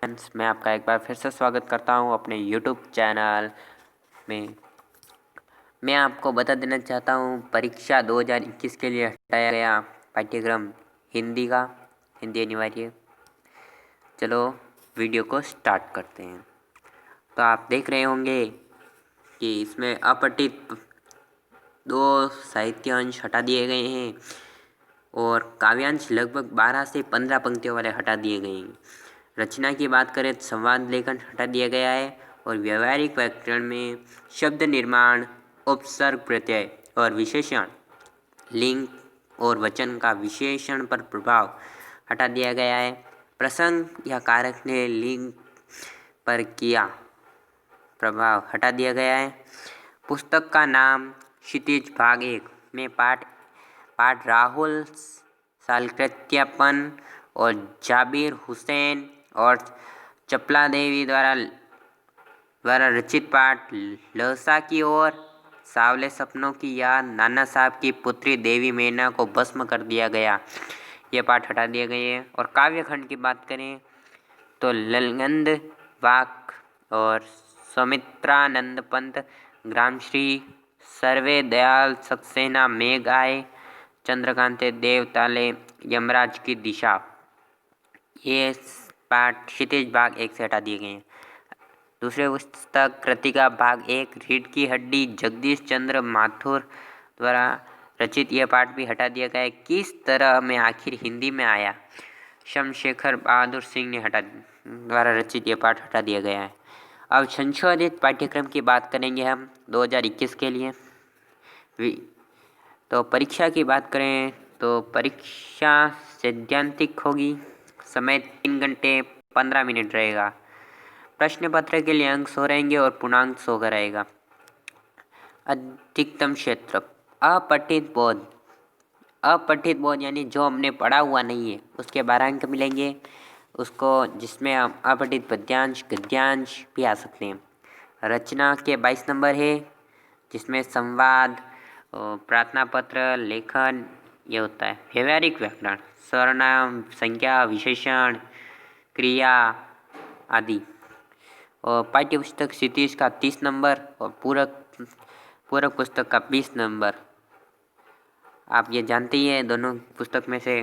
Friends, मैं आपका एक बार फिर से स्वागत करता हूं अपने यूट्यूब चैनल में। मैं आपको बता देना चाहता हूं परीक्षा 2021 के लिए हटाया गया पाठ्यक्रम हिंदी अनिवार्य। चलो वीडियो को स्टार्ट करते हैं। तो आप देख रहे होंगे कि इसमें अपठित 2 साहित्य अंश हटा दिए गए हैं और काव्यांश लगभग 12 से 15 पंक्तियों वाले हटा दिए गए हैं। रचना की बात करें तो संवाद लेखन हटा दिया गया है और व्यावहारिक व्याकरण में शब्द निर्माण, उपसर्ग प्रत्यय और विशेषण, लिंग और वचन का विशेषण पर प्रभाव हटा दिया गया है। प्रसंग या कारक ने लिंग पर किया प्रभाव हटा दिया गया है। पुस्तक का नाम क्षितिज भाग 1 में पाठ राहुल सालकृत्यापन और जाबिर हुसैन और चपला देवी द्वारा रचित पाठ लहसा की ओर सावले सपनों की याद नाना साहब की पुत्री देवी मैना को भस्म कर दिया गया, ये पाठ हटा दिए गए हैं। और काव्य खंड की बात करें तो ललगंद वाक और सौमित्रानंद पंत, ग्रामश्री, सर्वे दयाल सक्सेना, मेघ आए, चंद्रकांते देवताले, यमराज की दिशा, ये पाठ क्षितिज भाग 1 से हटा दिए गए हैं। दूसरे पुस्तक कृतिका भाग 1 रीढ़ की हड्डी, जगदीश चंद्र माथुर द्वारा रचित यह पाठ भी हटा दिया गया है। किस तरह में आखिर हिंदी में आया, शमशेखर बहादुर सिंह ने द्वारा रचित यह पाठ हटा दिया गया है। अब संशोधित पाठ्यक्रम की बात करेंगे हम 2021 के लिए। तो परीक्षा की बात करें तो परीक्षा सैद्धांतिक होगी, समय 3 घंटे 15 मिनट रहेगा। प्रश्न पत्र के लिए अंक 100 रहेंगे और पूर्णांक 100 का रहेगा। अधिकतम क्षेत्र अपठित बोध यानी जो हमने पढ़ा हुआ नहीं है उसके 12 अंक मिलेंगे उसको, जिसमें हम अपठित पद्यांश गद्यांश भी आ सकते हैं। रचना के 22 नंबर है, जिसमें संवाद, प्रार्थना पत्र, लेखन ये होता है। व्यवहारिक व्याकरण, सर्वनाम, संज्ञा, विशेषण, क्रिया आदि। और पाठ्य पुस्तक क्षितिज का 30 नंबर और पूरक पुस्तक का 20 नंबर। आप ये जानते ही हैं, दोनों पुस्तक में से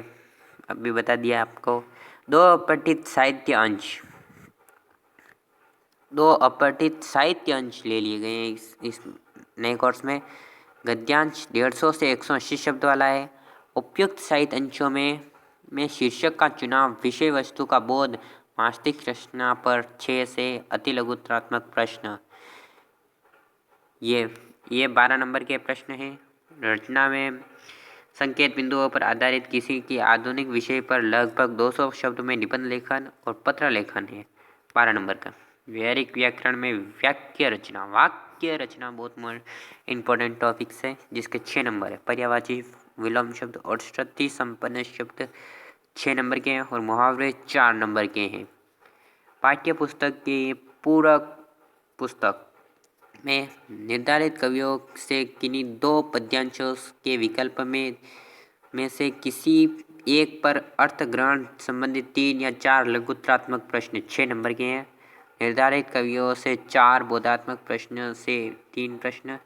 अभी बता दिया आपको। 2 अपठित साहित्य अंश ले लिए गए हैं इस नए कोर्स में। गद्यांश 150 से 180 शब्द वाला है। उपयुक्त साहित्य अंशों में शीर्षक का चुनाव, विषय वस्तु का बोध, मासिक रचना पर 6 से अति लघुत्रात्मक प्रश्न, ये 12 नंबर के प्रश्न हैं। रचना में संकेत बिंदुओं पर आधारित किसी की आधुनिक विषय पर लगभग 200 शब्द में निबंध लेखन और पत्र लेखन है 12 नंबर का। व्यवहारिक व्याकरण में वाक्य रचना बहुत इम्पोर्टेंट टॉपिक्स है, जिसके 6 नंबर है। पर्यायवाची, विलोम शब्द और श्रुति संपन्न शब्द 6 नंबर के हैं और मुहावरे 4 नंबर के हैं। पाठ्य पुस्तक के पूरक पुस्तक में निर्धारित कवियों से किन्हीं 2 पद्यांशों के विकल्प में से किसी एक पर अर्थ ग्रहण संबंधित 3 या 4 लघुत्रात्मक प्रश्न 6 नंबर के हैं। निर्धारित कवियों से 4 बोधात्मक प्रश्न से 3 प्रश्न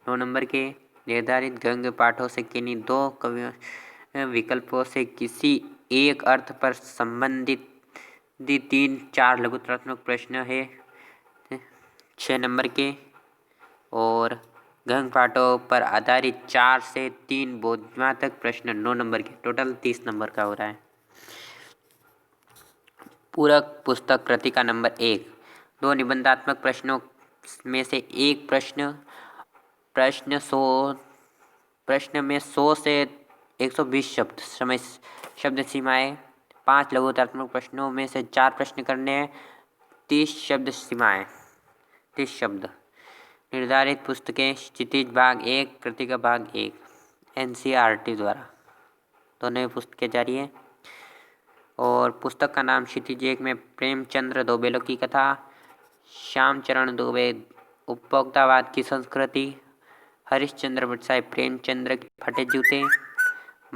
9 नंबर के। निर्धारित गंग पाठों से किन्हीं 2 कवियों विकल्पों से किसी एक अर्थ पर संबंधित 3-4 लघुत्रात्मक प्रश्न है 6 नंबर के। और गंग पाठों पर आधारित 4 से 3 बोधात्मक प्रश्न 9 नंबर के, टोटल 30 नंबर का हो रहा है। पूरक पुस्तक कृतिका नंबर 1 2 निबंधात्मक प्रश्नों में से एक प्रश्न में 100 से 120 शब्द सीमाएं। 5 लघुत्रात्मक प्रश्नों में से 4 प्रश्न करने हैं, 30 शब्द सीमाएं, 30 शब्द। निर्धारित पुस्तकें क्षितिज भाग 1 कृतिका भाग 1 NCERT द्वारा, दोनों पुस्तकें जारी है। और पुस्तक का नाम क्षितिज 1 में प्रेमचंद्र दोबेलो की कथा, श्यामचरण दुबे उपभोक्तावाद की संस्कृति, हरिश्चंद्र बटसाई प्रेमचंद्र के फटे जूते,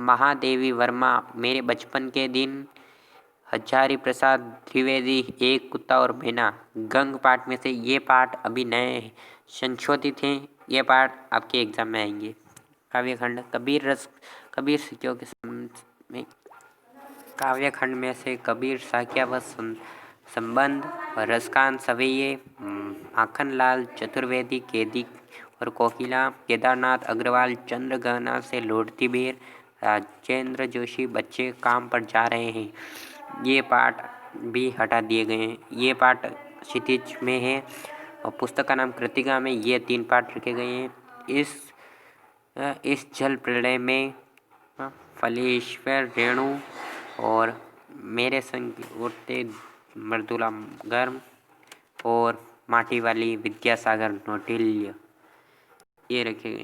महादेवी वर्मा मेरे बचपन के दिन, हजारी प्रसाद द्विवेदी, एक कुत्ता और मैना, गंग पाठ में से ये पाठ अभी नए संशोधित हैं। ये पाठ आपके एग्जाम में आएंगे। काव्यखंड कबीर सिक्यों के में काव्यखंड में से कबीर साक्या व संबंध, रसकांत सवैये, माखनलाल चतुर्वेदी, केदी और कोकिला, केदारनाथ अग्रवाल, चंद्रगहना से लौटती बेर, राजेंद्र जोशी, बच्चे काम पर जा रहे हैं, ये पाठ भी हटा दिए गए हैं। ये पाठ क्षितिज में है और पुस्तक का नाम कृतिका में ये 3 पाठ रखे गए हैं। इस जल प्रलय में फलेश्वर, रेणु और मेरे संग उठते मृदुला गर्म और माटी वाली विद्यासागर नौटिल्य ये रखे गए।